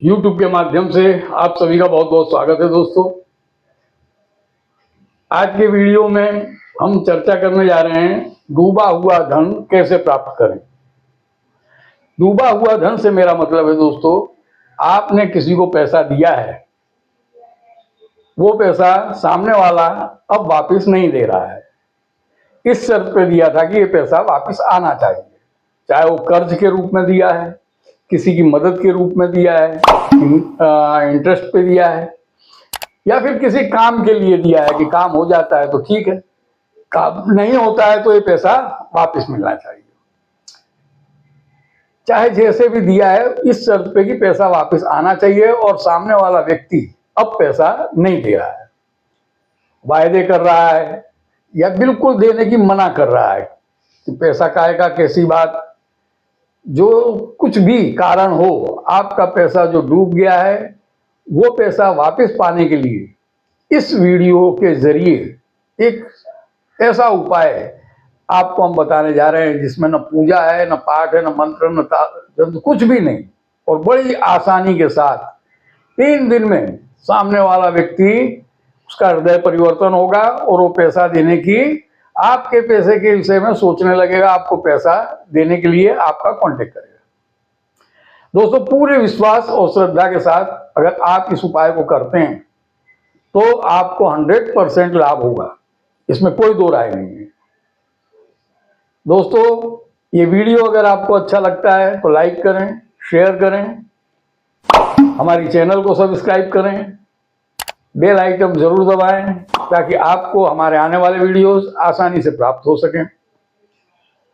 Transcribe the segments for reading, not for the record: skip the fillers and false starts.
YouTube के माध्यम से आप सभी का बहुत बहुत स्वागत है दोस्तों। आज के वीडियो में हम चर्चा करने जा रहे हैं डूबा हुआ धन कैसे प्राप्त करें। डूबा हुआ धन से मेरा मतलब है दोस्तों, आपने किसी को पैसा दिया है, वो पैसा सामने वाला अब वापस नहीं दे रहा है। इस शर्त पे दिया था कि ये पैसा वापस आना चाहिए, चाहे वो कर्ज के रूप में दिया है, किसी की मदद के रूप में दिया है, इंटरेस्ट पे दिया है, या फिर किसी काम के लिए दिया है कि काम हो जाता है तो ठीक है, काम नहीं होता है तो ये पैसा वापस मिलना चाहिए। चाहे जैसे भी दिया है, इस शर्त पे कि पैसा वापस आना चाहिए और सामने वाला व्यक्ति अब पैसा नहीं दे रहा है, वायदे कर रहा है या बिल्कुल देने की मना कर रहा है कि पैसा काहे का, कैसी बात, जो कुछ भी कारण हो, आपका पैसा जो डूब गया है वो पैसा वापस पाने के लिए इस वीडियो के जरिए एक ऐसा उपाय आपको हम बताने जा रहे हैं जिसमें न पूजा है, न पाठ है, न मंत्र, न तंत्र, कुछ भी नहीं, और बड़ी आसानी के साथ 3 दिन में सामने वाला व्यक्ति, उसका हृदय परिवर्तन होगा और वो पैसा देने की, आपके पैसे के विषय में सोचने लगेगा, आपको पैसा देने के लिए आपका कांटेक्ट करेगा। दोस्तों, पूरे विश्वास और श्रद्धा के साथ अगर आप इस उपाय को करते हैं तो आपको 100% लाभ होगा, इसमें कोई दो राय नहीं है। दोस्तों, ये वीडियो अगर आपको अच्छा लगता है तो लाइक करें, शेयर करें, हमारी चैनल को सब्सक्राइब करें, बेल आइकन जरूर दबाएं ताकि आपको हमारे आने वाले वीडियोस आसानी से प्राप्त हो सकें।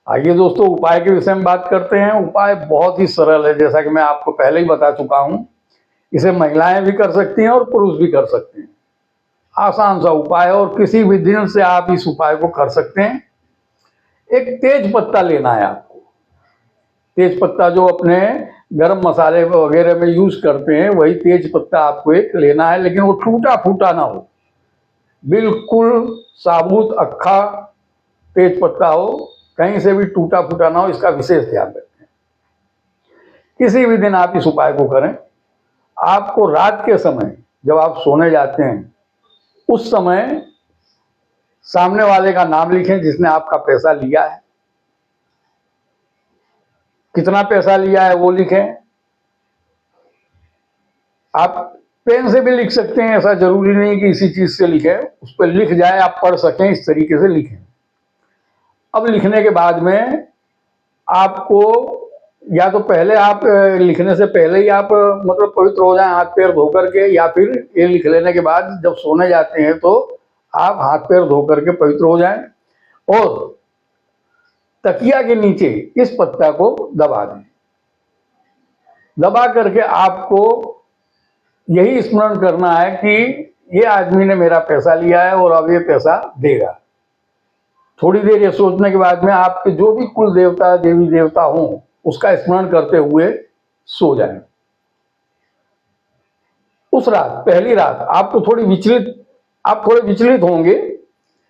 आइए दोस्तों, उपाय के विषय में बात करते हैं। उपाय बहुत ही सरल है, जैसा कि मैं आपको पहले ही बता चुका हूं। इसे महिलाएं भी कर सकती हैं और पुरुष भी कर सकते हैं। आसान सा उपाय है और किसी भी दिन से आप इस उपाय को कर सकते हैं। एक तेज पत्ता लेना है आपको। तेज पत्ता जो अपने गरम मसाले वगैरह में यूज करते हैं, वही तेज पत्ता आपको एक लेना है, लेकिन वो टूटा फूटा ना हो, बिल्कुल साबुत अक्खा तेज पत्ता हो, कहीं से भी टूटा फूटा ना हो, इसका विशेष ध्यान रखें। किसी भी दिन आप इस उपाय को करें। आपको रात के समय जब आप सोने जाते हैं, उस समय सामने वाले का नाम लिखें जिसने आपका पैसा लिया है, कितना पैसा लिया है वो लिखें। आप पेन से भी लिख सकते हैं, ऐसा जरूरी नहीं कि इसी चीज से लिखें, उस पर लिख जाए, आप पढ़ सकें, इस तरीके से लिखें। अब लिखने के बाद में आपको, या तो पहले आप लिखने से पहले ही आप मतलब पवित्र हो जाएं हाथ पैर धो करके, या फिर ये लिख लेने के बाद जब सोने जाते हैं तो आप हाथ पैर धो करके पवित्र हो जाएं और तकिया के नीचे इस पत्ता को दबा दें। दबा करके आपको यही स्मरण करना है कि ये आदमी ने मेरा पैसा लिया है और अब ये पैसा देगा। थोड़ी देर ये सोचने के बाद में आपके जो भी कुल देवता देवी देवता हों उसका स्मरण करते हुए सो जाएं। उस रात, पहली रात, आपको आप थोड़े विचलित होंगे,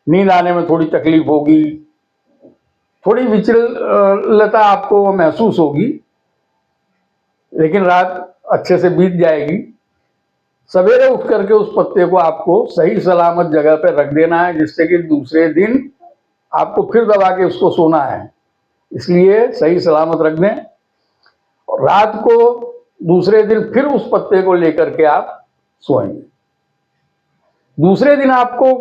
नींद आने में थोड़ी तकलीफ होगी, थोड़ी विचलता आपको महसूस होगी, लेकिन रात अच्छे से बीत जाएगी। सवेरे उठ करके उस पत्ते को आपको सही सलामत जगह पर रख देना है, जिससे कि दूसरे दिन आपको फिर दबा के उसको सोना है, इसलिए सही सलामत रख दें। और रात को दूसरे दिन फिर उस पत्ते को लेकर के आप सोएंगे। दूसरे दिन आपको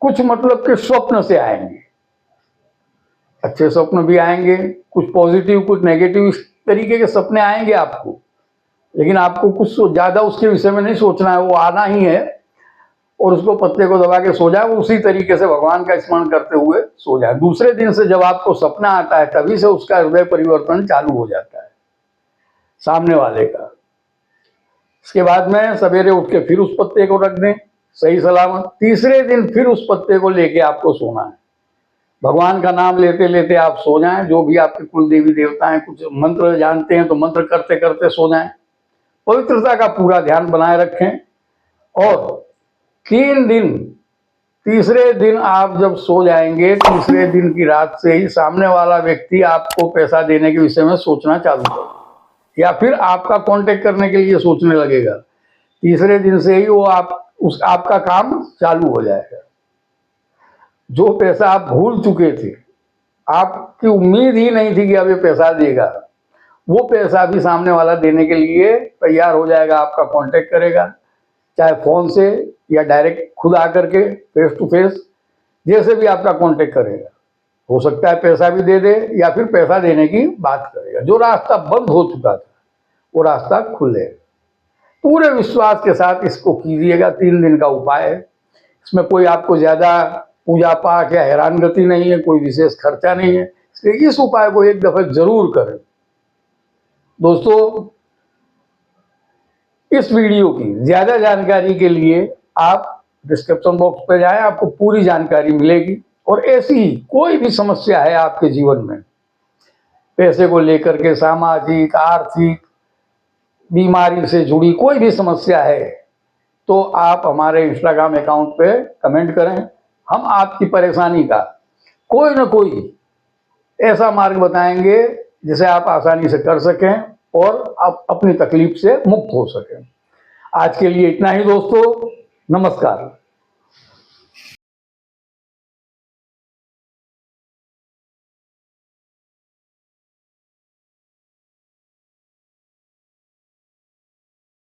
कुछ मतलब के स्वप्न से आएंगे, अच्छे स्वप्न भी आएंगे, कुछ पॉजिटिव कुछ नेगेटिव, इस तरीके के सपने आएंगे आपको, लेकिन आपको कुछ ज्यादा उसके विषय में नहीं सोचना है, वो आना ही है और उसको पत्ते को दबा के सो जाए, उसी तरीके से भगवान का स्मरण करते हुए सो जाए। दूसरे दिन से जब आपको सपना आता है तभी से उसका हृदय परिवर्तन चालू हो जाता है सामने वाले का। इसके बाद में सवेरे उठ के फिर उस पत्ते को रख दें सही सलामत। तीसरे दिन फिर उस पत्ते को लेके आपको सोना है। भगवान का नाम लेते लेते आप सो जाएं। जो भी आपके कुल देवी देवता हैं, कुछ मंत्र जानते हैं तो मंत्र करते करते सो जाएं। पवित्रता का पूरा ध्यान बनाए रखें और 3 दिन, तीसरे दिन आप जब सो जाएंगे, तीसरे दिन की रात से ही सामने वाला व्यक्ति आपको पैसा देने के विषय में सोचना चालू करेगा। या फिर आपका कांटेक्ट करने के लिए सोचने लगेगा। तीसरे दिन से ही वो आपका काम चालू हो जाएगा। जो पैसा आप भूल चुके थे, आपकी उम्मीद ही नहीं थी कि अब ये पैसा देगा, वो पैसा भी सामने वाला देने के लिए तैयार हो जाएगा, आपका कांटेक्ट करेगा, चाहे फ़ोन से या डायरेक्ट खुद आकर के फेस टू फेस, जैसे भी आपका कांटेक्ट करेगा। हो सकता है पैसा भी दे दे या फिर पैसा देने की बात करेगा। जो रास्ता बंद हो चुका था वो रास्ता खुलेगा। पूरे विश्वास के साथ इसको कीजिएगा। 3 दिन का उपाय है, इसमें कोई आपको ज़्यादा पूजा पाठ या हैरानगति नहीं है, कोई विशेष खर्चा नहीं है, इसलिए इस उपाय को एक दफा जरूर करें। दोस्तों, इस वीडियो की ज़्यादा जानकारी के लिए आप डिस्क्रिप्शन बॉक्स पर जाएं, आपको पूरी जानकारी मिलेगी। और ऐसी ही कोई भी समस्या है आपके जीवन में, पैसे को लेकर के, सामाजिक, आर्थिक, बीमारी से जुड़ी कोई भी समस्या है, तो आप हमारे इंस्टाग्राम अकाउंट पे कमेंट करें। हम आपकी परेशानी का कोई ना कोई ऐसा मार्ग बताएंगे जिसे आप आसानी से कर सकें और आप अपनी तकलीफ से मुक्त हो सकें। आज के लिए इतना ही दोस्तों, नमस्कार।